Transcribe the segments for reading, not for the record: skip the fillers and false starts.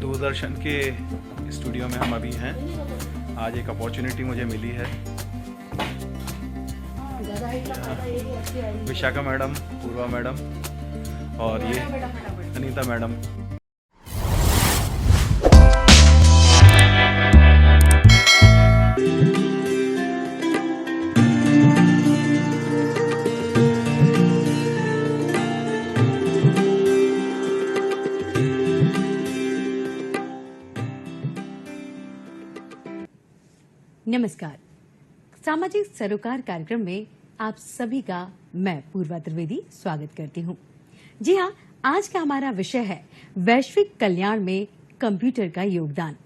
दूरदर्शन के स्टूडियो में हम अभी हैं। आज एक अपॉर्चुनिटी मुझे मिली है। विशाखा मैडम, पूर्वा मैडम और ये अनीता मैडम। नमस्कार। सामाजिक सरोकार कार्यक्रम में आप सभी का मैं पूर्वा त्रिवेदी स्वागत करती हूं। जी हां, आज का हमारा विषय है वैश्विक कल्याण में कंप्यूटर का योगदान।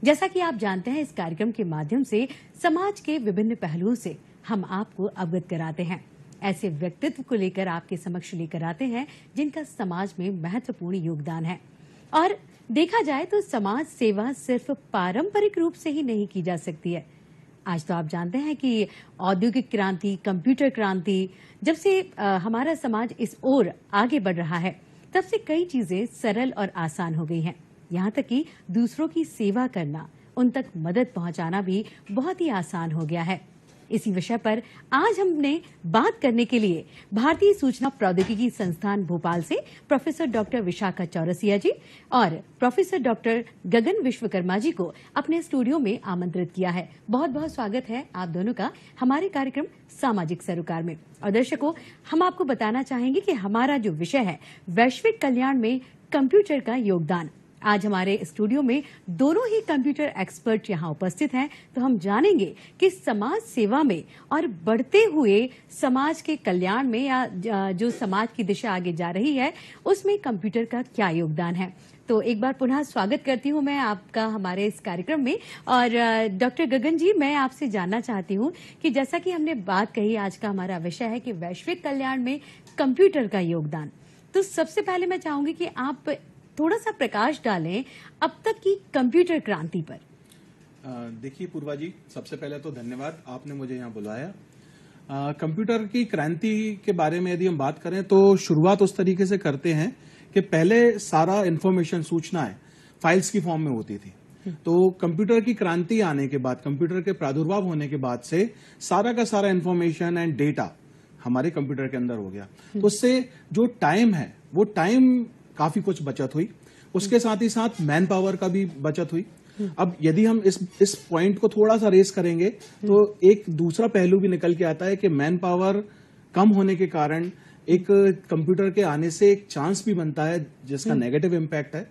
जैसा कि आप जानते हैं, इस कार्यक्रम के माध्यम से समाज के विभिन्न पहलुओं से हम आपको अवगत कराते हैं। ऐसे व्यक्तित्व को लेकर आपके समक्ष लेकर आते हैं जिनका समाज में महत्वपूर्ण योगदान है। और देखा जाए तो समाज सेवा सिर्फ पारंपरिक रूप से ही नहीं की जा सकती है। आज तो आप जानते हैं कि औद्योगिक क्रांति, कंप्यूटर क्रांति, जब से हमारा समाज इस ओर आगे बढ़ रहा है, तब से कई चीजें सरल और आसान हो गई हैं। यहाँ तक कि दूसरों की सेवा करना, उन तक मदद पहुंचाना भी बहुत ही आसान हो गया है। इसी विषय पर आज हमने बात करने के लिए भारतीय सूचना प्रौद्योगिकी संस्थान भोपाल से प्रोफेसर डॉक्टर विशाखा चौरसिया जी और प्रोफेसर डॉक्टर गगन विश्वकर्मा जी को अपने स्टूडियो में आमंत्रित किया है। बहुत बहुत स्वागत है आप दोनों का हमारे कार्यक्रम सामाजिक सरोकार में। और दर्शकों, हम आपको बताना चाहेंगे कि हमारा जो विषय है वैश्विक कल्याण में कंप्यूटर का योगदान। आज हमारे स्टूडियो में दोनों ही कंप्यूटर एक्सपर्ट यहाँ उपस्थित हैं, तो हम जानेंगे कि समाज सेवा में और बढ़ते हुए समाज के कल्याण में या जो समाज की दिशा आगे जा रही है उसमें कंप्यूटर का क्या योगदान है। तो एक बार पुनः स्वागत करती हूँ मैं आपका हमारे इस कार्यक्रम में। और डॉक्टर गगन जी, मैं आपसे जानना चाहती हूँ कि जैसा कि हमने बात कही, आज का हमारा विषय है कि वैश्विक कल्याण में कंप्यूटर का योगदान। तो सबसे पहले मैं चाहूंगी कि आप थोड़ा सा प्रकाश डालें अब तक की कंप्यूटर क्रांति पर। देखिए पूर्वा जी, सबसे पहले तो धन्यवाद, आपने मुझे यहाँ बुलाया। कंप्यूटर की क्रांति के बारे में यदि हम बात करें तो शुरुआत उस तरीके से करते हैं कि पहले सारा इंफॉर्मेशन, सूचनाएं फाइल्स की फॉर्म में होती थी। तो कंप्यूटर की क्रांति आने के बाद, कंप्यूटर के प्रादुर्भाव होने के बाद से सारा का सारा इंफॉर्मेशन एंड डेटा हमारे कंप्यूटर के अंदर हो गया। तो उससे जो टाइम है वो टाइम काफी कुछ बचत हुई, उसके साथ ही साथ मैन पावर का भी बचत हुई। अब यदि हम इस पॉइंट को थोड़ा सा रेस करेंगे तो एक दूसरा पहलू भी निकल के आता है कि मैन पावर कम होने के कारण एक कंप्यूटर के आने से एक चांस भी बनता है जिसका नेगेटिव इम्पैक्ट है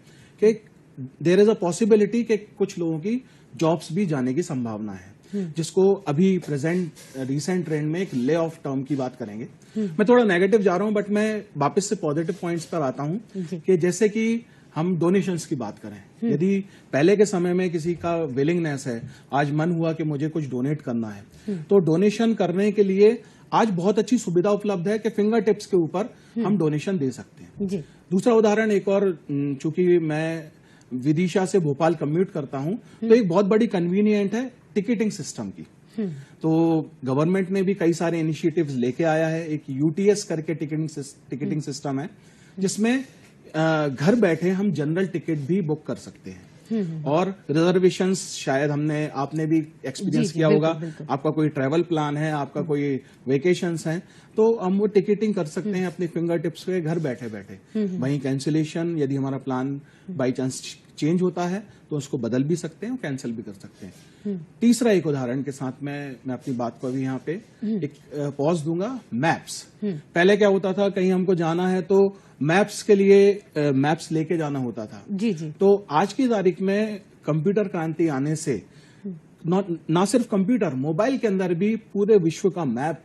कि देयर इज अ पॉसिबिलिटी कि कुछ लोगों की जॉब्स भी जाने की संभावना है, जिसको अभी रिसेंट ट्रेंड में एक ले ऑफ टर्म की बात करेंगे। मैं थोड़ा नेगेटिव जा रहा हूं, बट मैं वापस से पॉजिटिव पॉइंट्स पर आता हूं कि जैसे कि हम डोनेशंस की बात करें। यदि पहले के समय में किसी का विलिंगनेस है, आज मन हुआ कि मुझे कुछ डोनेट करना है, तो डोनेशन करने के लिए आज बहुत अच्छी सुविधा उपलब्ध है कि फिंगर टिप्स के ऊपर हम डोनेशन दे सकते हैं। दूसरा उदाहरण एक और, चूंकि मैं विदिशा से भोपाल कम्यूट करता हूं, तो एक बहुत बड़ी कन्वीनियंट है टिकटिंग सिस्टम की। तो गवर्नमेंट ने भी कई सारे इनिशिएटिव्स लेके आया है। एक यूटीएस करके टिकटिंग सिस्टम है जिसमें घर बैठे हम जनरल टिकट भी बुक कर सकते हैं। और रिजर्वेशंस शायद आपने भी एक्सपीरियंस किया होगा। आपका कोई ट्रैवल प्लान है, आपका कोई वेकेशंस है, तो हम वो टिकटिंग कर सकते हैं अपनी फिंगर टिप्स पे घर बैठे बैठे। वहीं कैंसिलेशन, यदि हमारा प्लान बाई चांस चेंज होता है तो उसको बदल भी सकते हैं, कैंसिल भी कर सकते हैं। तीसरा एक उदाहरण के साथ मैं अपनी बात को अभी यहाँ पे एक पॉज दूंगा। मैप्स, पहले क्या होता था, कहीं हमको जाना है तो मैप्स के लिए मैप्स लेके जाना होता था। जी। तो आज की तारीख में कंप्यूटर क्रांति आने से ना सिर्फ कंप्यूटर, मोबाइल के अंदर भी पूरे विश्व का मैप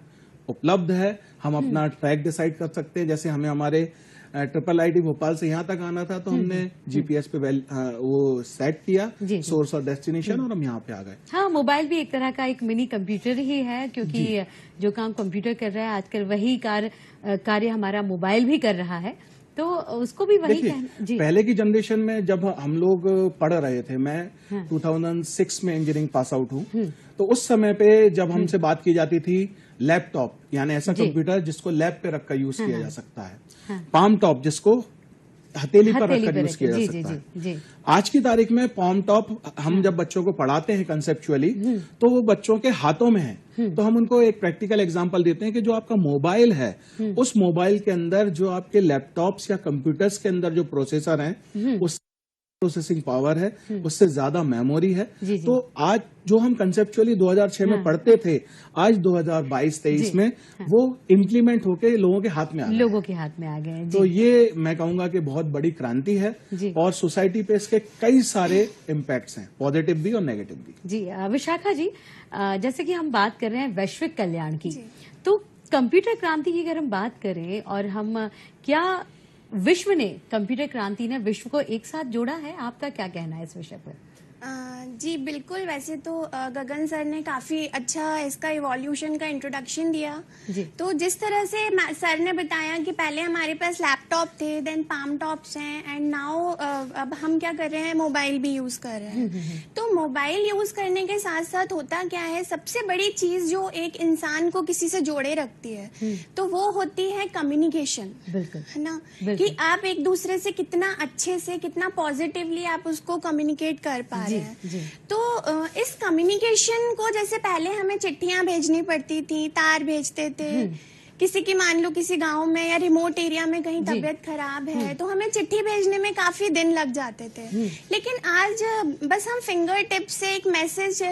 उपलब्ध है। हम अपना ट्रैक डिसाइड कर सकते हैं। जैसे हमें हमारे IIIT भोपाल से यहाँ तक आना था तो हमने जीपीएस पे वो सेट किया सोर्स और डेस्टिनेशन, और हम यहाँ पे आ गए। हाँ, मोबाइल भी एक तरह का एक मिनी कंप्यूटर ही है, क्योंकि जो काम कंप्यूटर कर रहा है आजकल वही कार्य हमारा मोबाइल भी कर रहा है। तो उसको भी वही जी। पहले की जनरेशन में जब हम लोग पढ़ रहे थे, मैं 2006 में इंजीनियरिंग पास आउट हूँ, तो उस समय पे जब हमसे बात की जाती थी लैपटॉप, यानी ऐसा कंप्यूटर जिसको लैब पे रखकर यूज किया जा सकता है, पाम टॉप जिसको हथेली पर हथेली रखकर पे यूज किया जा जी, सकता जी, है। जी, जी। आज की तारीख में पॉम टॉप हम जब बच्चों को पढ़ाते हैं कंसेप्चुअली, तो वो बच्चों के हाथों में है। तो हम उनको एक प्रैक्टिकल एग्जांपल देते हैं कि जो आपका मोबाइल है, उस मोबाइल के अंदर जो आपके लैपटॉप्स या कंप्यूटर्स के अंदर जो प्रोसेसर हैं, उस प्रोसेसिंग पावर है, उससे ज्यादा मेमोरी है। जी, जी। तो आज जो हम कंसेप्चुअली 2006 में पढ़ते थे, आज 2022-23 में वो इम्प्लीमेंट होके लोगों के हाथ में आ गए। लोगों के हाथ में आ गए हैं। तो जी, ये मैं कहूंगा कि बहुत बड़ी क्रांति है जी। और सोसाइटी पे इसके कई सारे इम्पैक्ट्स हैं, पॉजिटिव भी और नेगेटिव भी। जी विशाखा जी, जैसे कि हम बात कर रहे हैं वैश्विक कल्याण की, तो कंप्यूटर क्रांति की अगर हम बात करें और हम क्या विश्व ने, कंप्यूटर क्रांति ने विश्व को एक साथ जोड़ा है, आपका क्या कहना है इस विषय पर? जी बिल्कुल। वैसे तो गगन सर ने काफी अच्छा इसका इवोल्यूशन का इंट्रोडक्शन दिया। जी। तो जिस तरह से सर ने बताया कि पहले हमारे पास लैपटॉप थे, देन पाम टॉप्स हैं, एंड नाउ अब हम क्या कर रहे हैं, मोबाइल भी यूज कर रहे हैं। तो मोबाइल यूज करने के साथ साथ होता क्या है, सबसे बड़ी चीज जो एक इंसान को किसी से जोड़े रखती है, तो वो होती है कम्युनिकेशन। बिल्कुल, है ना, बिल्कुल। कि आप एक दूसरे से कितना अच्छे से, कितना पॉजिटिवली आप उसको कम्युनिकेट कर पा रहे हैं। जी। तो इस कम्युनिकेशन को, जैसे पहले हमें चिट्ठियां भेजनी पड़ती थी, तार भेजते थे, किसी की मान लो किसी गांव में या रिमोट एरिया में कहीं जी। तबीयत खराब है, तो हमें चिट्ठी भेजने में काफी दिन लग जाते थे। लेकिन आज बस हम फिंगर टिप से एक मैसेज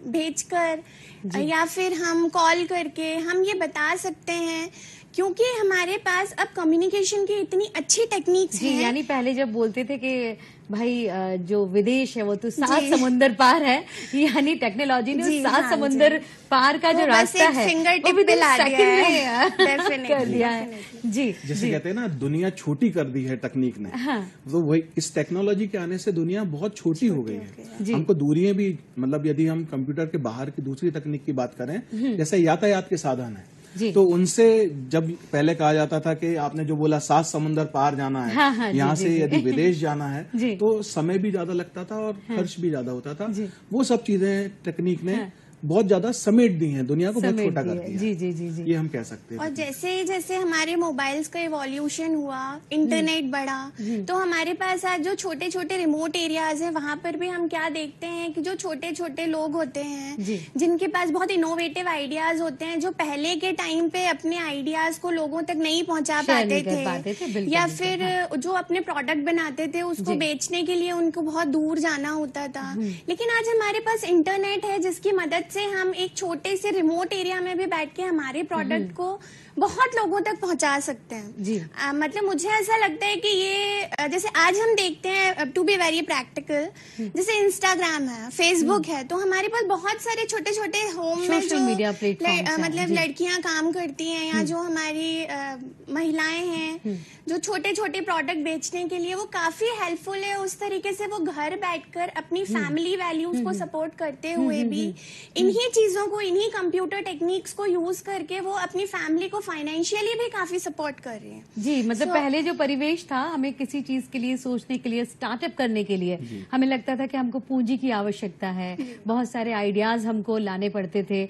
भेजकर या फिर हम कॉल करके हम ये बता सकते हैं, क्योंकि हमारे पास अब कम्युनिकेशन की इतनी अच्छी टेक्निक्स जी, हैं। यानी पहले जब बोलते थे कि भाई जो विदेश है वो तो 7 जी। समुंदर पार है, यानी टेक्नोलॉजी ने जी, 7 हाँ, समुंदर जी। पार का वो जो बस रास्ता एक है finger वो tip within पे ला दिया second है। में Definitely, कर दिया है। definitely। जी, जैसे जी। कहते हैं ना, दुनिया छोटी कर दी है तकनीक ने। हाँ। तो वही इस टेक्नोलॉजी के आने से दुनिया बहुत छोटी हो गई है। जी। हमको दूरियां भी, मतलब यदि हम कंप्यूटर के बाहर की दूसरी तकनीक की बात करें, जैसे यातायात के साधन है, जी। तो उनसे जब पहले कहा जाता था कि आपने जो बोला 7 समुंदर पार जाना है, हाँ, हाँ, जी, यहाँ जी, से जी। यदि विदेश जाना है, जी। तो समय भी ज्यादा लगता था और खर्च भी ज्यादा होता था। जी। वो सब चीजें टेक्निक ने बहुत ज्यादा समेट दी हैं, दुनिया को बहुत समेट छोटा कर दिया है। दिया। जी, जी, जी, जी। ये हम कह सकते हैं। और जैसे जैसे हमारे मोबाइल्स का इवोल्यूशन हुआ, इंटरनेट बढ़ा, तो हमारे पास आज जो छोटे छोटे रिमोट एरियाज हैं, वहां पर भी हम क्या देखते हैं कि जो छोटे छोटे लोग होते हैं, जी। जिनके पास बहुत इनोवेटिव आइडियाज होते हैं, जो पहले के टाइम पे अपने आइडियाज को लोगों तक नहीं पहुंचा Share पाते नहीं कर पाते थे, बिल्कुल, या बिल्कुल, फिर जो अपने प्रोडक्ट बनाते थे उसको जी। बेचने के लिए उनको बहुत दूर जाना होता था। लेकिन आज हमारे पास इंटरनेट है, जिसकी मदद से हम एक छोटे से रिमोट एरिया में भी बैठ के हमारे प्रोडक्ट को बहुत लोगों तक पहुंचा सकते हैं। जी। मतलब मुझे ऐसा लगता है कि ये जैसे आज हम देखते हैं, टू बी वेरी प्रैक्टिकल, जैसे इंस्टाग्राम है, फेसबुक है, तो हमारे पास बहुत सारे छोटे छोटे होम में Social जो media platforms हैं, मतलब जी। लड़कियां काम करती हैं या जो हमारी महिलाएं हैं, जो छोटे छोटे प्रोडक्ट बेचने के लिए, वो काफी हेल्पफुल है। उस तरीके से वो घर बैठकर अपनी फैमिली वैल्यूज को सपोर्ट करते हुए भी इन्हीं चीजों को, इन्हीं कंप्यूटर टेक्निक्स को यूज करके वो अपनी फैमिली को फाइनेंशियली भी काफी सपोर्ट कर रही हैं। जी, मतलब पहले जो परिवेश था, हमें किसी चीज के लिए सोचने के लिए, स्टार्टअप करने के लिए हमें लगता था कि हमको पूंजी की आवश्यकता है, बहुत सारे आइडियाज हमको लाने पड़ते थे,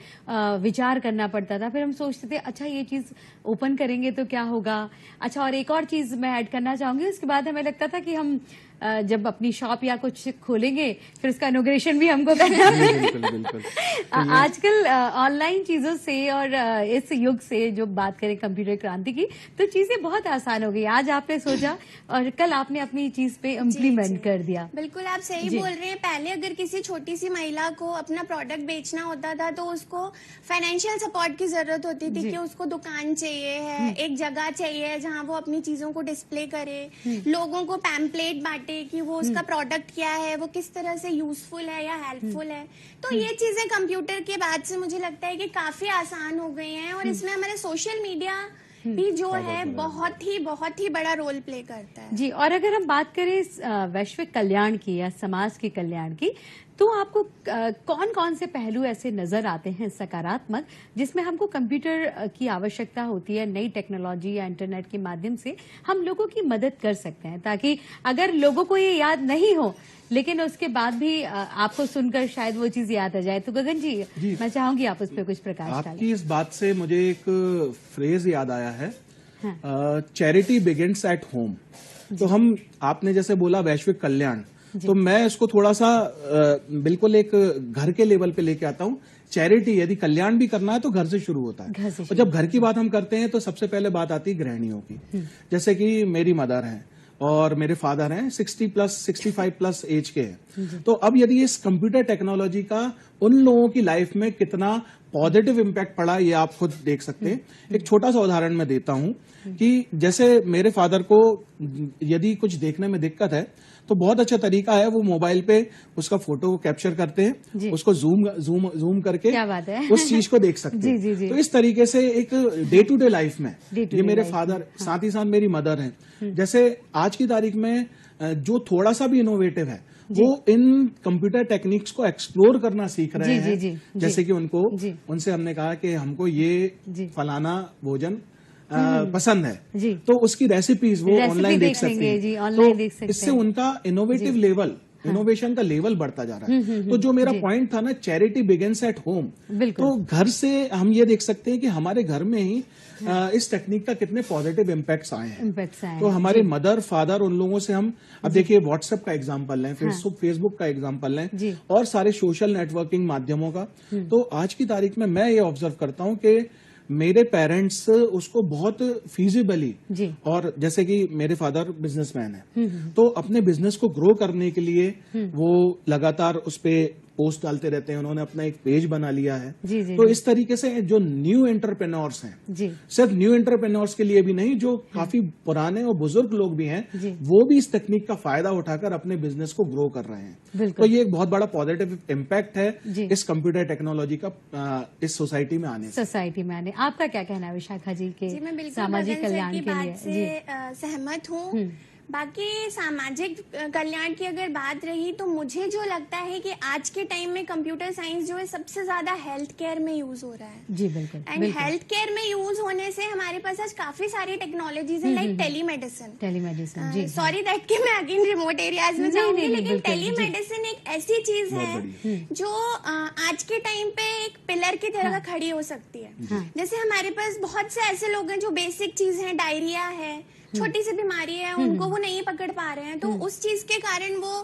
विचार करना पड़ता था, फिर हम सोचते थे अच्छा ये चीज ओपन करेंगे तो क्या होगा। अच्छा, और एक और चीज मैं ऐड करना चाहूंगी, उसके बाद हमें लगता था कि हम जब अपनी शॉप या कुछ खोलेंगे फिर उसका इनोग्रेशन भी हमको करना है। बिल्कुल बिल्कुल। आजकल ऑनलाइन चीजों से और इस युग से जो बात करें कंप्यूटर क्रांति की, तो चीजें बहुत आसान हो गई। आज आपने सोचा और कल आपने अपनी चीज पे इम्प्लीमेंट कर दिया। बिल्कुल, आप सही बोल रहे हैं। पहले अगर किसी छोटी सी महिला को अपना प्रोडक्ट बेचना होता था तो उसको फाइनेंशियल सपोर्ट की जरूरत होती थी, कि उसको दुकान चाहिए है, एक जगह चाहिए जहां वो अपनी चीजों को डिस्प्ले करे, लोगों को पैम्पलेट बांटे कि वो उसका प्रोडक्ट क्या है, वो किस तरह से यूजफुल है या हेल्पफुल है। तो ये चीजें कंप्यूटर के बाद से मुझे लगता है कि काफी आसान हो गई हैं, और इसमें हमारे सोशल मीडिया भी जो है बहुत ही बड़ा रोल प्ले करता है। जी, और अगर हम बात करें वैश्विक कल्याण की या समाज के कल्याण की, तो आपको कौन कौन से पहलू ऐसे नजर आते हैं सकारात्मक, जिसमें हमको कंप्यूटर की आवश्यकता होती है, नई टेक्नोलॉजी या इंटरनेट के माध्यम से हम लोगों की मदद कर सकते हैं, ताकि अगर लोगों को ये याद नहीं हो लेकिन उसके बाद भी आपको सुनकर शायद वो चीज याद आ जाए। तो गगन जी, मैं चाहूंगी आप उस पर कुछ प्रकाश डालें। आपकी इस बात से मुझे एक फ्रेज याद आया है, चैरिटी बिगिंस एट होम। तो हम, आपने जैसे बोला वैश्विक कल्याण, तो मैं इसको थोड़ा सा बिल्कुल एक घर के लेवल पे लेके आता हूँ। चैरिटी, यदि कल्याण भी करना है तो घर से शुरू होता है। और जब घर की बात हम करते हैं तो सबसे पहले बात आती है गृहिणियों की। जैसे कि मेरी मदर हैं और मेरे फादर हैं 65+ एज के हैं। तो अब यदि इस कंप्यूटर टेक्नोलॉजी का उन लोगों की लाइफ में कितना पॉजिटिव इम्पैक्ट पड़ा, ये आप खुद देख सकते हैं। एक छोटा सा उदाहरण मैं देता हूं कि जैसे मेरे फादर को यदि कुछ देखने में दिक्कत है तो बहुत अच्छा तरीका है, वो मोबाइल पे उसका फोटो कैप्चर करते हैं, उसको जूम करके क्या बात है? उस चीज को देख सकते हैं। जी। तो इस तरीके से एक डे टू डे लाइफ में ये मेरे फादर, साथ ही साथ मेरी मदर हैं। जैसे आज की तारीख में जो थोड़ा सा भी इनोवेटिव है वो इन कंप्यूटर टेक्निक्स को एक्सप्लोर करना सीख रहे हैं। जैसे कि उनसे हमने कहा कि हमको ये फलाना भोजन पसंद है, तो उसकी रेसिपीज वो ऑनलाइन देख सकते हैं। तो इससे उनका इनोवेटिव लेवल, इनोवेशन का लेवल बढ़ता जा रहा है। तो जो मेरा पॉइंट था ना, चैरिटी बिगिंस एट होम, तो घर से हम ये देख सकते हैं कि हमारे घर में ही इस टेक्निक का कितने पॉजिटिव इम्पैक्ट्स आए हैं। तो हमारे मदर फादर, उन लोगों से हम अब देखिए व्हाट्सएप का एग्जांपल लें, फेसबुक का एग्जांपल लें, और सारे सोशल नेटवर्किंग माध्यमों का। तो आज की तारीख में मैं ये ऑब्जर्व करता हूं कि मेरे पेरेंट्स उसको बहुत फीजिबली, और जैसे कि मेरे फादर बिजनेसमैन है, तो अपने बिजनेस को ग्रो करने के लिए वो लगातार उस पे पोस्ट डालते रहते हैं। उन्होंने अपना एक पेज बना लिया है। तो इस तरीके से जो न्यू एंटरप्रेन्योर्स हैं, सिर्फ न्यू एंटरप्रेन्योर्स के लिए भी नहीं, जो काफी पुराने और बुजुर्ग लोग भी हैं, वो भी इस तकनीक का फायदा उठाकर अपने बिजनेस को ग्रो कर रहे हैं। तो ये एक बहुत बड़ा पॉजिटिव इम्पैक्ट है इस कंप्यूटर टेक्नोलॉजी का इस सोसाइटी में आने। आपका क्या कहना है विशाखा जी के जी, मैं बिल्कुल सामाजिक कल्याण के बात लिए? से सहमत हूँ। बाकी सामाजिक कल्याण की अगर बात रही तो मुझे जो लगता है कि आज के टाइम में कंप्यूटर साइंस जो है सबसे ज्यादा हेल्थ केयर में यूज हो रहा है। जी बिल्कुल। एंड हेल्थ केयर में यूज होने से हमारे पास आज काफी सारी टेक्नोलॉजीज है, लाइक टेलीमेडिसिन। जी, सॉरी दैट कि मैं अगेन रिमोट एरियाज में जाऊंगी, लेकिन टेलीमेडिसिन एक ऐसी चीज है जो आज के टाइम पे एक पिलर की तरह खड़ी हो सकती है। जैसे हमारे पास बहुत से ऐसे लोग हैं जो बेसिक चीज है, डायरिया है, छोटी सी बीमारी है, उनको वो नहीं पकड़ पा रहे हैं, तो उस चीज के कारण वो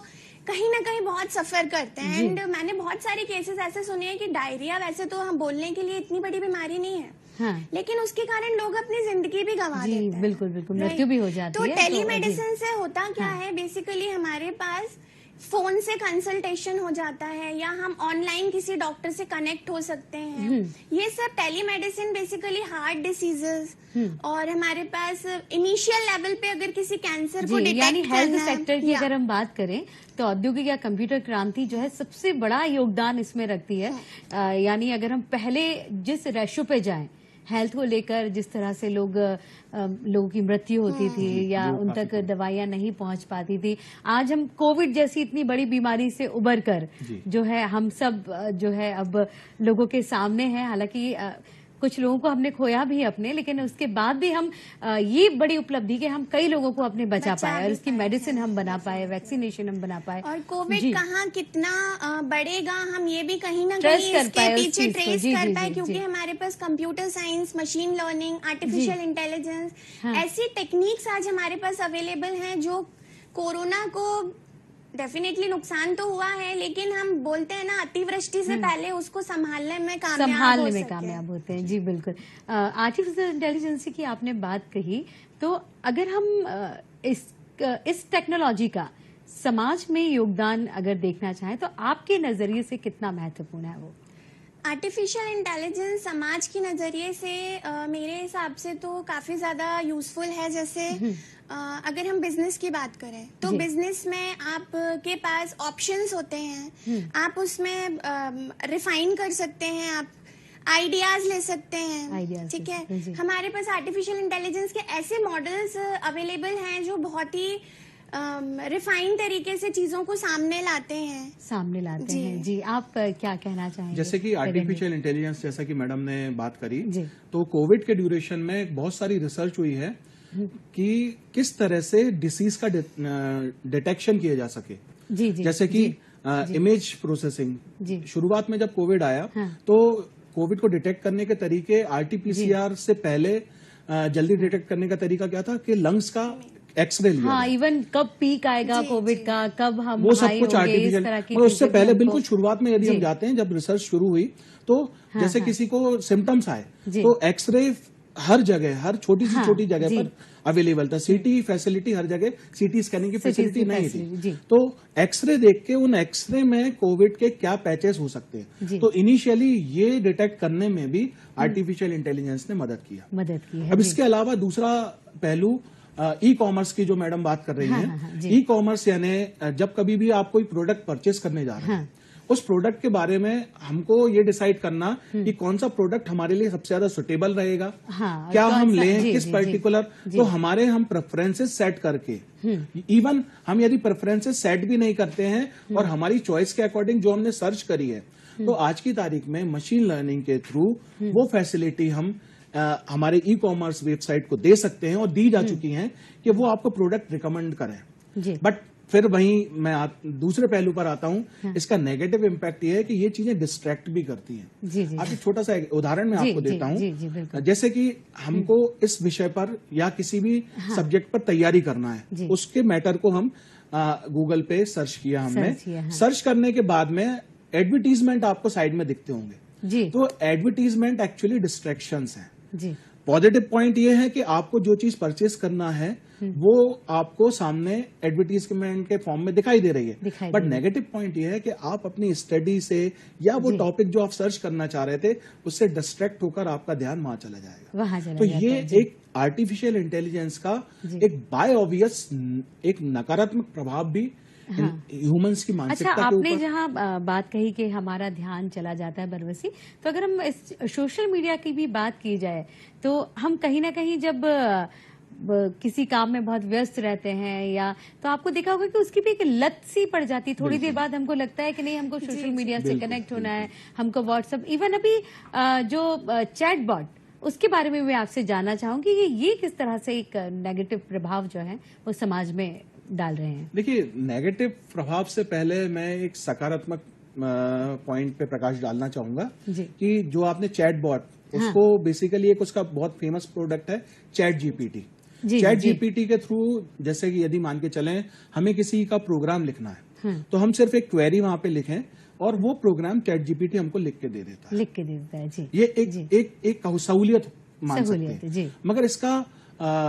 कहीं ना कहीं बहुत सफर करते हैं। एंड मैंने बहुत सारे केसेस ऐसे सुने हैं कि डायरिया वैसे तो हम बोलने के लिए इतनी बड़ी बीमारी नहीं है, लेकिन उसके कारण लोग अपनी जिंदगी भी गंवा देते हैं। बिल्कुल, मृत्यु भी हो जाती है। तो टेलीमेडिसिन से होता क्या है, बेसिकली हमारे पास फोन से कंसल्टेशन हो जाता है, या हम ऑनलाइन किसी डॉक्टर से कनेक्ट हो सकते हैं। ये सब टेलीमेडिसिन बेसिकली हार्ट डिसीजेस, और हमारे पास इनिशियल लेवल पे अगर किसी कैंसर को डिटेक्ट यानी करना हेल्थ है, सेक्टर की अगर हम बात करें तो औद्योगिक या कंप्यूटर क्रांति जो है सबसे बड़ा योगदान इसमें रखती है। यानी अगर हम पहले जिस रेशो पे जाएं हेल्थ को लेकर, जिस तरह से लोगों की मृत्यु होती थी या उन तक दवाइयां नहीं पहुंच पाती थी, आज हम कोविड जैसी इतनी बड़ी बीमारी से उबर कर जो है हम सब जो है अब लोगों के सामने है। हालांकि कुछ लोगों को हमने खोया भी अपने, लेकिन उसके बाद भी हम ये बड़ी उपलब्धि कि हम कई लोगों को अपने बचा पाए और इसकी मेडिसिन हम बना पाए, वैक्सीनेशन हम बना पाए। और कोविड कहाँ कितना बढ़ेगा हम ये भी कहीं ना कहीं इसके पीछे ट्रेस कर पाए, क्योंकि हमारे पास computer science, machine learning, artificial intelligence, ऐसी टेक्निक्स आज हमारे पास अवेलेबल हैं जो कोरोना को डेफिनेटली नुकसान तो हुआ है, लेकिन हम बोलते हैं ना अतिवृष्टि से पहले उसको संभालने में कामयाब होते हैं। जी बिल्कुल। आर्टिफिशियल इंटेलिजेंस की आपने बात कही, तो अगर हम इस टेक्नोलॉजी का समाज में योगदान अगर देखना चाहें तो आपके नजरिए से कितना महत्वपूर्ण है वो? आर्टिफिशियल इंटेलिजेंस समाज की नजरिए से मेरे हिसाब से तो काफी ज्यादा यूजफुल है। जैसे अगर हम बिजनेस की बात करें तो बिजनेस में आपके पास ऑप्शंस होते हैं, आप उसमें रिफाइन कर सकते हैं, आप आइडियाज ले सकते हैं, ठीक है। हमारे पास आर्टिफिशियल इंटेलिजेंस के ऐसे मॉडल्स अवेलेबल हैं जो बहुत ही रिफाइन तरीके से चीजों को सामने लाते हैं। जी, आप क्या कहना चाहेंगे? जैसे कि आर्टिफिशियल इंटेलिजेंस, जैसा कि मैडम ने बात करी, तो कोविड के ड्यूरेशन में बहुत सारी रिसर्च हुई है कि किस तरह से डिसीज का डिटेक्शन किया जा सके। जैसे कि इमेज प्रोसेसिंग, शुरुआत में जब कोविड आया तो कोविड को डिटेक्ट करने के तरीके RT-PCR से पहले जल्दी डिटेक्ट करने का तरीका क्या था कि लंग्स का एक्सरे लिया हाँ, जाए। इवन कब पीक आएगा कोविड का, कब हम वो सब हाई कुछ होंगे, इस आर्टिफिशियल, तरह की और उससे चीजें भी पहले हमको- बिल्कुल शुरुआत में यदि हम जाते हैं, जब रिसर्च शुरू हुई तो जैसे किसी को सिम्टम्स आए जी। तो एक्सरे हर जगह, हर छोटी सी छोटी जगह जी। पर अवेलेबल था। सीटी फैसिलिटी हर जगह, सीटी स्कैनिंग की फैसिलिटी की नहीं facility, जी। थी। तो एक्सरे देख के उन एक्सरे में कोविड के क्या पैचेस हो सकते जी। हैं, तो इनिशियली ये डिटेक्ट करने में भी आर्टिफिशियल इंटेलिजेंस ने मदद किया। मदद की है अब जी। इसके अलावा दूसरा पहलू ई कॉमर्स की जो मैडम बात कर रही हैं, जी। ई कॉमर्स यानी जब कभी भी आप कोई प्रोडक्ट परचेस करने जा रहे हैं, उस प्रोडक्ट के बारे में हमको ये डिसाइड करना कि कौन सा प्रोडक्ट हमारे लिए सबसे ज्यादा सुटेबल रहेगा, हाँ, क्या कौन हम सा- लें, जी, किस जी, पर्टिकुलर, तो हमारे हम प्रेफरेंसेस सेट करके, इवन हम यदि प्रेफरेंसेस सेट भी नहीं करते हैं और हमारी चॉइस के अकॉर्डिंग जो हमने सर्च करी है, तो आज की तारीख में मशीन लर्निंग के थ्रू वो फैसिलिटी हम हमारे ई कॉमर्स वेबसाइट को दे सकते हैं और दी जा चुकी हैं कि वो आपको प्रोडक्ट रिकमेंड करें। जी। बट फिर वहीं मैं दूसरे पहलू पर आता हूं, इसका नेगेटिव इम्पैक्ट ये है कि ये चीजें डिस्ट्रैक्ट भी करती हैं। जी जी आप एक छोटा सा उदाहरण मैं जी, आपको जी, देता जी, जी, बिल्कुल। हूं। जैसे कि हमको इस विषय पर या किसी भी सब्जेक्ट पर तैयारी करना जी। है, उसके मैटर को हम गूगल पे सर्च किया हमने। सर्च किया, हाँ। सर्च करने के बाद में एडवर्टीजमेंट आपको साइड में दिखते होंगे, जी तो एडवर्टीजमेंट एक्चुअली डिस्ट्रैक्शंस हैं। जी पॉजिटिव पॉइंट ये है कि आपको जो चीज परचेस करना है वो आपको सामने एडवर्टीजमेंट के फॉर्म में दिखाई दे रही दिखाई है। दे बट रही है। नेगेटिव पॉइंट ये है कि आप अपनी स्टडी से या वो टॉपिक जो आप सर्च करना चाह रहे थे उससे डिस्ट्रैक्ट होकर आपका ध्यान वहां चला जाएगा। वहां चला तो जाता ये है, जी। एक आर्टिफिशियल इंटेलिजेंस का एक बाय ऑब्वियस एक नकारात्मक प्रभाव भी ह्यूमंस की अच्छा, मानसिकता के आपने ऊपर। जहाँ बात कही कि हमारा ध्यान चला जाता है बरवसी, तो अगर हम इस सोशल मीडिया की भी बात की जाए तो हम कहीं ना कहीं जब किसी काम में बहुत व्यस्त रहते हैं या तो आपको देखा होगा कि उसकी भी एक लत सी पड़ जाती है। थोड़ी देर बाद हमको लगता है कि नहीं, हमको सोशल मीडिया से कनेक्ट होना है, हमको व्हाट्सएप, इवन अभी जो चैट बॉट, उसके बारे में मैं आपसे जानना चाहूंगी कि ये किस तरह से एक नेगेटिव प्रभाव जो है वो समाज में डाल रहे हैं। देखिए, नेगेटिव प्रभाव से पहले मैं एक सकारात्मक पॉइंट पे प्रकाश डालना चाहूंगा जी। कि जो आपने चैट बॉट, उसको बेसिकली एक उसका बहुत फेमस प्रोडक्ट है चैट जीपीटी। जी, चैट जी। जीपीटी के थ्रू, जैसे कि यदि मान के चलें हमें किसी का प्रोग्राम लिखना है, तो हम सिर्फ एक क्वेरी वहां पे लिखें और वो प्रोग्राम चैट जीपीटी हमको लिख के दे देता है। लिख के दे देता है, जी। ये एक सहूलियत मान सकते सहूलियत है, जी। हैं। मगर इसका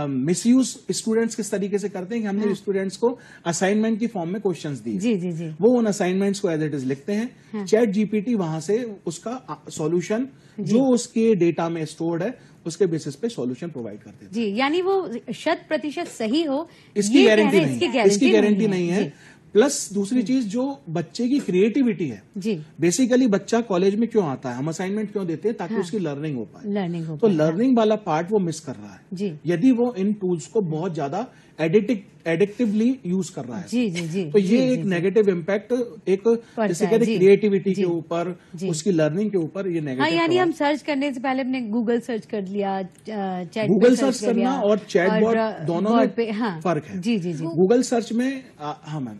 मिसयूज स्टूडेंट्स किस तरीके से करते हैं कि हमने स्टूडेंट्स को असाइनमेंट की फॉर्म में क्वेश्चंस दिए, जी जी जी वो उन असाइनमेंट्स को एज इट इज लिखते हैं। चैट जीपीटी वहां से उसका सॉल्यूशन जो उसके डेटा में स्टोर्ड है उसके बेसिस पे सॉल्यूशन प्रोवाइड करते हैं। जी, यानी वो 100% सही हो, इसकी ये गारंटी कहना- नहीं है, इसकी गारंटी नहीं है। प्लस दूसरी चीज, जो बच्चे की क्रिएटिविटी है, जी। बेसिकली बच्चा कॉलेज में क्यों आता है, हम असाइनमेंट क्यों देते हैं, ताकि उसकी लर्निंग हो पाए। लर्निंग हो तो पाए, लर्निंग वाला पार्ट वो मिस कर रहा है, जी। यदि वो इन टूल्स को बहुत ज्यादा एडिक्टिवली यूज कर रहा है। जी जी जी तो ये जी, एक जी, नेगेटिव इम्पैक्ट एक पड़ता जैसे है, कहते जी, हैं क्रिएटिविटी जी, के ऊपर, जी। उसकी लर्निंग के ऊपर ये हाँ, नेगेटिव। यानी हम सर्च करने से पहले अपने गूगल सर्च कर लिया, चैट गूगल पे सर्च कर लिया, करना और चैट बॉट दोनों में पे, हाँ, फर्क है। जी जी जी गूगल सर्च में हाँ मैम,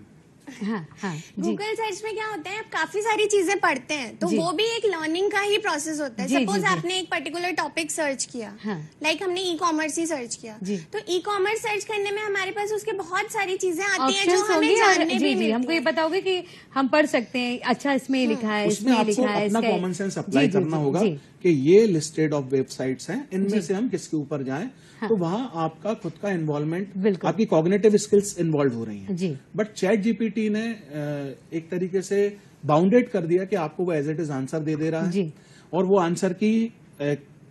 हाँ हाँ जी गूगल सर्च में क्या होता है, आप काफी सारी चीजें पढ़ते हैं तो जी। वो भी एक लर्निंग का ही प्रोसेस होता है। जी, जी, सपोज जी। आपने एक पर्टिकुलर टॉपिक सर्च किया, हाँ। लाइक हमने ई कॉमर्स ही सर्च किया, जी। तो ई कॉमर्स सर्च करने में हमारे पास उसके बहुत सारी चीजें आती हैं जो ऑप्शंस हमें होंगे और जानने जी भी जी हमको मिलती ये हैं। पता होगा कि हम पढ़ सकते हैं, अच्छा इसमें ये लिखा है, उसमें इसमें ये आपको लिखा है, अपना इसका- कॉमन सेंस जी, अप्लाई जी, करना जी, होगा जी। कि ये लिस्टेड ऑफ वेबसाइट्स हैं, इनमें से हम किसके ऊपर जाएं, तो वहां आपका खुद का इन्वॉल्वमेंट, बिल्कुल। आपकी कॉग्निटिव स्किल्स इन्वॉल्व हो रही हैं। जी। बट चैट जीपीटी ने एक तरीके से बाउंडेड कर दिया कि आपको वो एज इट इज आंसर दे दे रहा है, जी। और वो आंसर की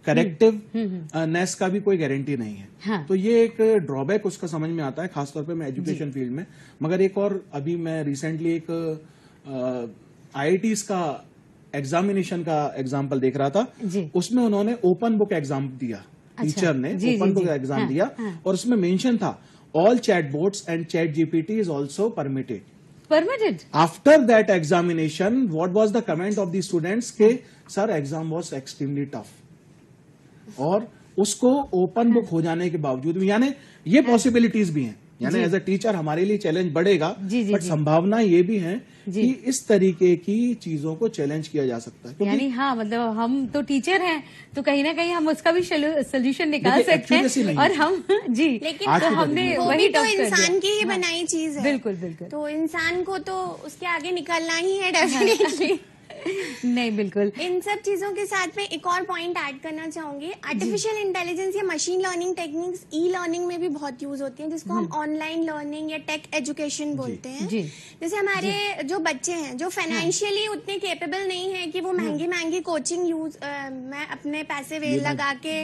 करेक्टिव नेस का भी कोई गारंटी नहीं है। हाँ। तो ये एक ड्रॉबैक उसका समझ में आता है, खासतौर पे मैं एजुकेशन फील्ड में। मगर एक और, अभी मैं रिसेंटली एक आईआईटीज का एग्जामिनेशन का एग्जाम्पल देख रहा था, जी। उसमें उन्होंने ओपन बुक एग्जाम दिया, टीचर ने जी, ओपन जी, बुक जी। एग्जाम हाँ, दिया, हाँ। और उसमें मेंशन था all chatbots and ChatGPT is also permitted. Permitted. After that examination what was the comment of the students के sir exam was extremely tough, और उसको ओपन बुक हो जाने के बावजूद भी, यानी ये पॉसिबिलिटीज भी हैं यानी एज अ टीचर हमारे लिए चैलेंज बढ़ेगा, जी, जी, बट जी। संभावना ये भी है कि इस तरीके की चीजों को चैलेंज किया जा सकता है, यानी हाँ, मतलब हम तो टीचर हैं, तो कहीं ना कहीं हम उसका भी सोल्यूशन निकाल देखिए, सकते accuracy हैं नहीं और है। हम जी, लेकिन आज तो की हमने तारीख में वो वही भी तो टफ कर दिया। इंसान की ही हाँ, बनाई चीज है। बिल्कुल बिल्कुल। तो इंसान को तो उसके आगे निकलना ही है डेफिनेटली। नहीं, बिल्कुल। इन सब चीजों के साथ में एक और पॉइंट ऐड करना चाहूंगी। आर्टिफिशियल इंटेलिजेंस या machine learning techniques e learning में भी बहुत यूज होती हैं, जिसको हम ऑनलाइन लर्निंग या टेक एजुकेशन बोलते हैं। जी। जैसे हमारे जो बच्चे हैं जो फाइनेंशियली उतने केपेबल नहीं है कि वो महंगी महंगी कोचिंग यूज मैं अपने पैसे वे लगा के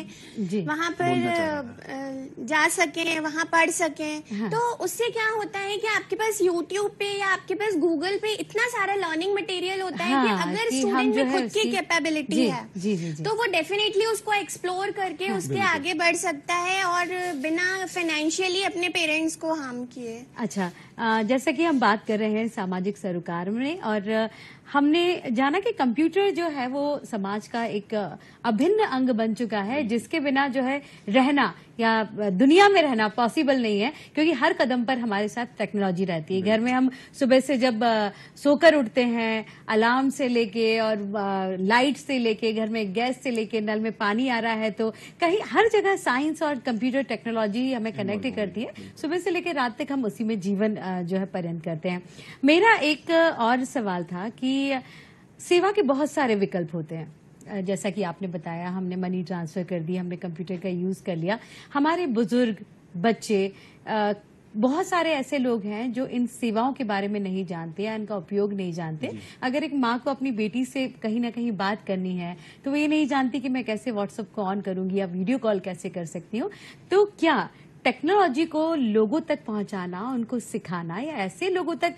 जी। वहां पर जा सकें, वहां पढ़ सकें, तो उससे क्या होता है कि आपके पास यूट्यूब पे या आपके पास गूगल पे इतना सारा लर्निंग मटेरियल होता है कि अगर कि हम स्टूडेंट जो में है खुद की उसकी- कैपेबिलिटी जी, है जी, जी, जी। तो वो डेफिनेटली उसको एक्सप्लोर करके उसके आगे बढ़ सकता है और बिना फाइनेंशियली अपने पेरेंट्स को हार्म किए। अच्छा, जैसा कि हम बात कर रहे हैं सामाजिक सरोकार में, और हमने जाना कि कंप्यूटर जो है वो समाज का एक अभिन्न अंग बन चुका है, जिसके बिना जो है रहना या दुनिया में रहना पॉसिबल नहीं है, क्योंकि हर कदम पर हमारे साथ टेक्नोलॉजी रहती है। घर में हम सुबह से जब सोकर उठते हैं, अलार्म से लेके और लाइट से लेके, घर में गैस से लेके, नल में पानी आ रहा है, तो कहीं हर जगह साइंस और कंप्यूटर टेक्नोलॉजी हमें कनेक्ट करती है। सुबह से लेकर रात तक हम उसी में जीवन जो है पर्यंत करते हैं। मेरा एक और सवाल था कि सेवा के बहुत सारे विकल्प होते हैं, जैसा कि आपने बताया, हमने मनी ट्रांसफर कर दी, हमने कंप्यूटर का यूज कर लिया। हमारे बुजुर्ग, बच्चे, बहुत सारे ऐसे लोग हैं जो इन सेवाओं के बारे में नहीं जानते या इनका उपयोग नहीं जानते। अगर एक माँ को अपनी बेटी से कहीं ना कहीं बात करनी है तो वो ये नहीं जानती कि मैं कैसे व्हाट्सएप को ऑन करूंगी या वीडियो कॉल कैसे कर सकती हूँ। तो क्या टेक्नोलॉजी को लोगों तक पहुंचाना, उनको सिखाना या ऐसे लोगों तक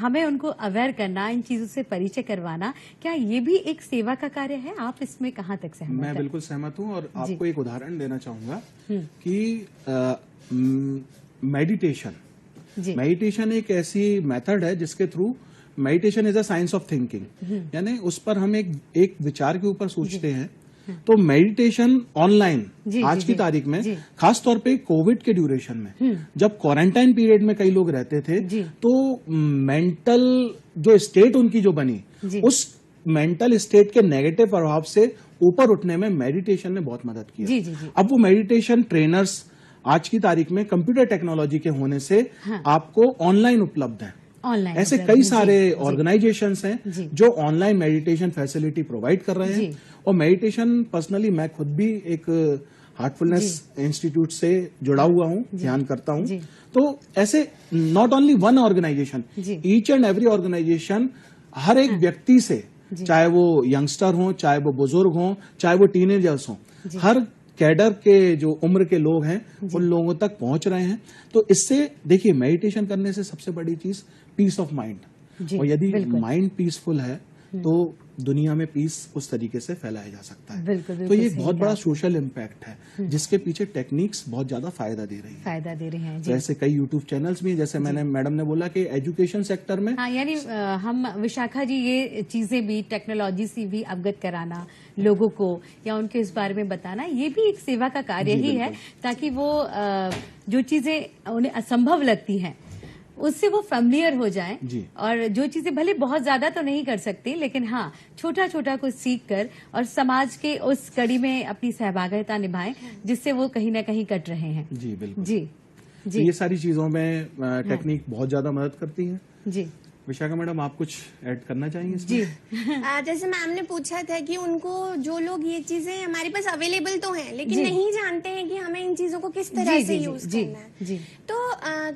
हमें उनको अवेयर करना, इन चीजों से परिचय करवाना, क्या ये भी एक सेवा का कार्य है? आप इसमें कहाँ तक सहमत मैं हैं? बिल्कुल सहमत हूँ और आपको एक उदाहरण देना चाहूंगा कि जी। मेडिटेशन एक ऐसी मेथड है जिसके through meditation is a science of thinking, यानी उस पर हम एक विचार के ऊपर सोचते हैं। तो मेडिटेशन ऑनलाइन आज की तारीख में, खास तौर पे कोविड के ड्यूरेशन में, जब क्वारंटाइन पीरियड में कई लोग रहते थे, तो मेंटल जो स्टेट उनकी जो बनी, उस मेंटल स्टेट के नेगेटिव प्रभाव से ऊपर उठने में मेडिटेशन ने बहुत मदद की। अब वो मेडिटेशन ट्रेनर्स आज की तारीख में कंप्यूटर टेक्नोलॉजी के होने से आपको ऑनलाइन उपलब्ध है। ऑनलाइन ऐसे कई सारे ऑर्गेनाइजेशंस हैं जो ऑनलाइन मेडिटेशन फैसिलिटी प्रोवाइड कर रहे हैं। और मेडिटेशन पर्सनली मैं खुद भी एक हार्टफुलनेस इंस्टीट्यूट से जुड़ा हुआ हूं, ध्यान करता हूं। तो ऐसे not only one organization, each and every organization हर एक व्यक्ति से, चाहे वो यंगस्टर हो, चाहे वो बुजुर्ग हो, चाहे वो टीनेजर्स हो, हर कैडर के जो उम्र के लोग हैं उन लोगों तक पहुंच रहे हैं। तो इससे देखिए, मेडिटेशन करने से सबसे बड़ी चीज पीस ऑफ माइंड, और यदि माइंड पीसफुल है तो दुनिया में पीस उस तरीके से फैलाया जा सकता है। तो ये एक बहुत बड़ा सोशल इम्पैक्ट है जिसके पीछे टेक्निक्स बहुत ज्यादा फायदा दे रही हैं। तो ऐसे कई यूट्यूब चैनल्स भी हैं, जैसे मैंने मैडम ने बोला कि एजुकेशन सेक्टर में, हाँ, यानी हम विशाखा जी ये चीजें भी टेक्नोलॉजी से भी अवगत कराना लोगों को या उनके इस बारे में बताना, ये भी एक सेवा का कार्य ही है, ताकि वो जो चीजें उन्हें असंभव लगती हैं उससे वो फैमिलियर हो जाएं, और जो चीजें भले बहुत ज्यादा तो नहीं कर सकती, लेकिन हाँ छोटा छोटा कुछ सीख कर और समाज के उस कड़ी में अपनी सहभागिता निभाएं, जिससे वो कहीं ना कहीं कट रहे हैं। जी बिल्कुल। जी तो ये सारी चीजों में टेक्निक बहुत ज्यादा मदद करती है। जी विशाखा मैडम, आप कुछ ऐड करना चाहेंगे इसमें? जी जैसे मैम ने पूछा था कि उनको, जो लोग ये चीजें हमारे पास अवेलेबल तो हैं लेकिन नहीं जानते हैं कि हमें इन चीजों को किस तरह से यूज करना है, तो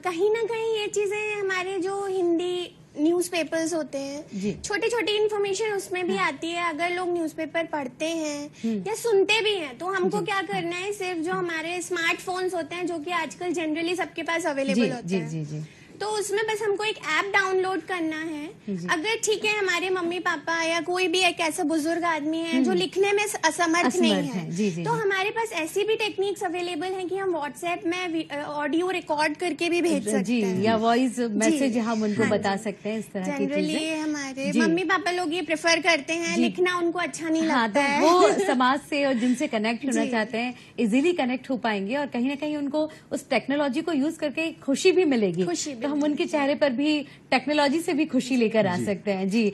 कहीं ना कहीं ये चीजें हमारे जो हिंदी न्यूज़पेपर्स होते हैं, छोटी छोटी इन्फॉर्मेशन उसमें भी आती है। अगर लोग न्यूज़पेपर पढ़ते हैं या सुनते भी हैं, तो हमको क्या करना है, सिर्फ जो हमारे स्मार्टफोन्स होते हैं जो कि आजकल जनरली सबके पास अवेलेबल होते हैं, तो उसमें बस हमको एक ऐप डाउनलोड करना है। अगर ठीक है हमारे मम्मी पापा या कोई भी एक ऐसा बुजुर्ग आदमी है जो लिखने में असमर्थ नहीं है, जी, तो हमारे पास ऐसी भी टेक्निक्स अवेलेबल हैं कि हम व्हाट्सएप में ऑडियो रिकॉर्ड करके भी भेज सकते हैं, या वॉइस मैसेज हम उनको बता सकते हैं, इस तरह की जनरली चीजें। हमारे मम्मी पापा लोग ये प्रेफर करते हैं, लिखना उनको अच्छा नहीं हाँ, लगता तो है। वो समाज से और जिनसे कनेक्ट होना चाहते हैं इजीली कनेक्ट हो पाएंगे और कहीं ना कहीं उनको उस टेक्नोलॉजी को यूज करके खुशी भी मिलेगी। तो हम उनके चेहरे पर भी टेक्नोलॉजी से भी खुशी लेकर आ सकते हैं। जी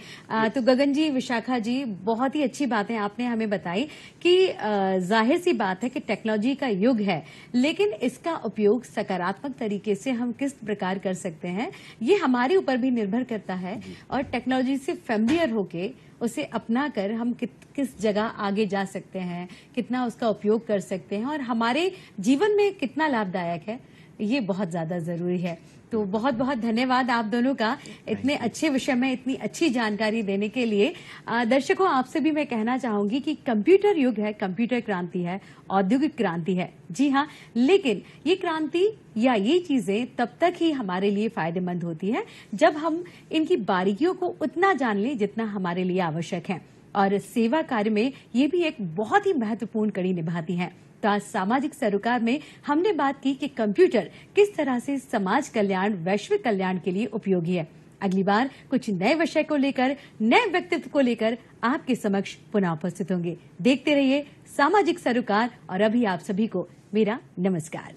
तो गगन जी, विशाखा जी, बहुत ही अच्छी बातें आपने हमें बताई कि जाहिर सी बात है कि टेक्नोलॉजी का युग है, लेकिन इसका उपयोग सकारात्मक तरीके से हम किस प्रकार कर सकते हैं ये हमारे ऊपर भी निर्भर करता है। और टेक्नोलॉजी से फेमिलियर होके उसे अपना कर हम किस जगह आगे जा सकते हैं, कितना उसका उपयोग कर सकते हैं और हमारे जीवन में कितना लाभदायक है, ये बहुत ज्यादा जरूरी है। तो बहुत बहुत धन्यवाद आप दोनों का इतने अच्छे विषय में इतनी अच्छी जानकारी देने के लिए। दर्शकों, आपसे भी मैं कहना चाहूंगी कि कंप्यूटर युग है, कंप्यूटर क्रांति है, औद्योगिक क्रांति है। जी हाँ, लेकिन ये क्रांति या ये चीजें तब तक ही हमारे लिए फायदेमंद होती है जब हम इनकी बारीकियों को उतना जान लें जितना हमारे लिए आवश्यक है। और सेवा कार्य में ये भी एक बहुत ही महत्वपूर्ण कड़ी निभाती हैं। तो आज सामाजिक सरोकार में हमने बात की कि कंप्यूटर किस तरह से समाज कल्याण, वैश्विक कल्याण के लिए उपयोगी है। अगली बार कुछ नए विषय को लेकर, नए व्यक्तित्व को लेकर आपके समक्ष पुनः उपस्थित होंगे। देखते रहिए सामाजिक सरोकार और अभी आप सभी को मेरा नमस्कार।